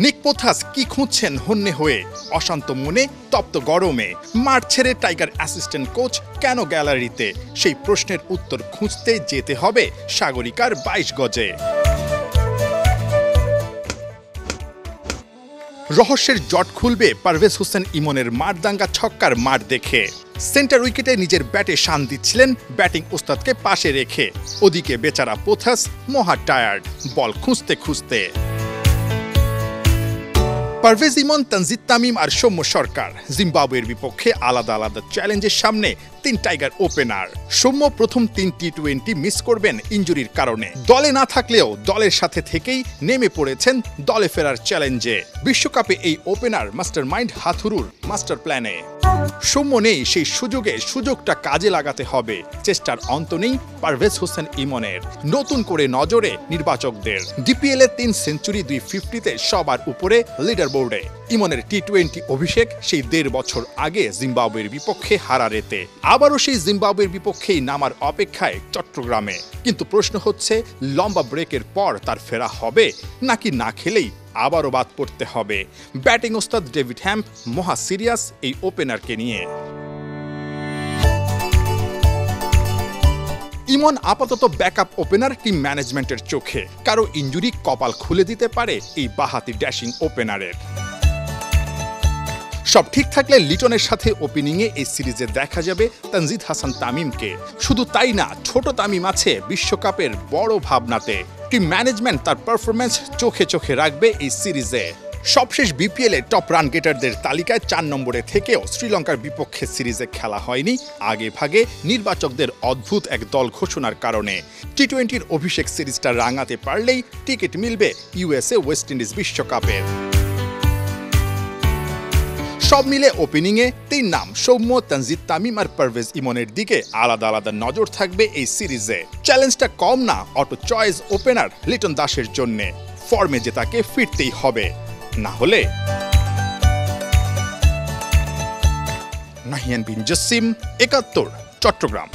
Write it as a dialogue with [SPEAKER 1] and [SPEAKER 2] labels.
[SPEAKER 1] নিক পোথাস কি খুঁজছেন হন্যে হয়ে, অশান্ত মনে তপ্ত গরমে মাঠ ছেড়ে টাইগার অ্যাসিস্ট্যান্ট কোচ কেন গ্যালারিতে? সেই প্রশ্নের উত্তর খুঁজতে যেতে হবে সাগরিকার ২২ গজে। রহস্যের জট খুলবে পারভেজ হোসেন ইমনের মারদাঙ্গা ছক্কার মার দেখে। সেন্টার উইকেটে নিজের ব্যাটে শান দিচ্ছিলেন ব্যাটিং ওস্তাদকে পাশে রেখে। ওদিকে বেচারা পোথাস মহা টায়ার্ড বল খুঁজতে খুঁজতে। পারভেজ ইমন, তানজিদ তামিম আর সৌম্য সরকার জিম্বাবুয়ের বিপক্ষে আলাদা আলাদা চ্যালেঞ্জের সামনে ৩ টাইগার ওপেনার। সৌম্য প্রথম ৩ টি-২০ মিস করবেন ইনজুরির কারণে। দলে না থাকলেও দলের সাথে থেকেই নেমে পড়েছেন দলে ফেরার চ্যালেঞ্জে। বিশ্বকাপে এই ওপেনার মাস্টার মাইন্ড হাথুরুর মাস্টার প্ল্যানে। সৌম্য নেই সেই সুযোগটা কাজে লাগাতে হবে। চেষ্টার অন্ত নেই পারভেজ হোসেন ইমনের। নতুন করে নজরে নির্বাচকদের। ডিপিএল এ ৩ সেঞ্চুরি ২ 50-তে সবার উপরে লিডার বোর্ডে। ইমনের টি-২০ অভিষেক সেই ১.৫ বছর আগে জিম্বাবুয়ের বিপক্ষে হারারেতে। আবারও সেই জিম্বাবুয়ের বিপক্ষেই নামার অপেক্ষায় চট্টগ্রামে। কিন্তু প্রশ্ন হচ্ছে, লম্বা ব্রেকের পর তার ফেরা হবে নাকি না খেলেই আবারও বাদ পড়তে হবে? ব্যাটিং ওস্তাদ ডেভিড হ্যাম্প মহা সিরিয়াস এই ওপেনারকে নিয়ে। ইমন আপাতত ব্যাকআপ ওপেনার টিম ম্যানেজমেন্টের চোখে। কারো ইনজুরি কপাল খুলে দিতে পারে এই বাহাতি ড্যাশিং ওপেনারের। সব ঠিক থাকলে লিটনের সাথে ওপেনিংয়ে এই সিরিজে দেখা যাবে তানজিদ হাসান তামিমকে। শুধু তাই না, ছোট তামিম আছে বিশ্বকাপের বড় ভাবনাতে। টিম ম্যানেজমেন্ট তার পারফরম্যান্স চোখে চোখে রাখবে এই সিরিজে। সবশেষ বিপিএলে টপ রান গেটারদের তালিকায় ৪ নম্বরে থেকেও শ্রীলঙ্কার বিপক্ষে সিরিজে খেলা হয়নি আগে ভাগে নির্বাচকদের অদ্ভুত এক দল ঘোষণার কারণে। টি-২০ অভিষেক সিরিজটা রাঙাতে পারলেই টিকিট মিলবে ইউএসএ ওয়েস্ট ইন্ডিজ বিশ্বকাপের। সব মিলে ওপেনিংয়ে ৩ নাম সৌম্য, তানজিদ তামিম আর পারভেজ ইমনের দিকে আলাদা আলাদা নজর থাকবে এই সিরিজে। চ্যালেঞ্জটা কম না অটো চয়েস ওপেনার লিটন দাসের জন্যে। ফর্মে যে তাকে ফিরতেই হবে, না হলে। নাহিয়ান বিন জসিম, ৭১, চট্টগ্রাম।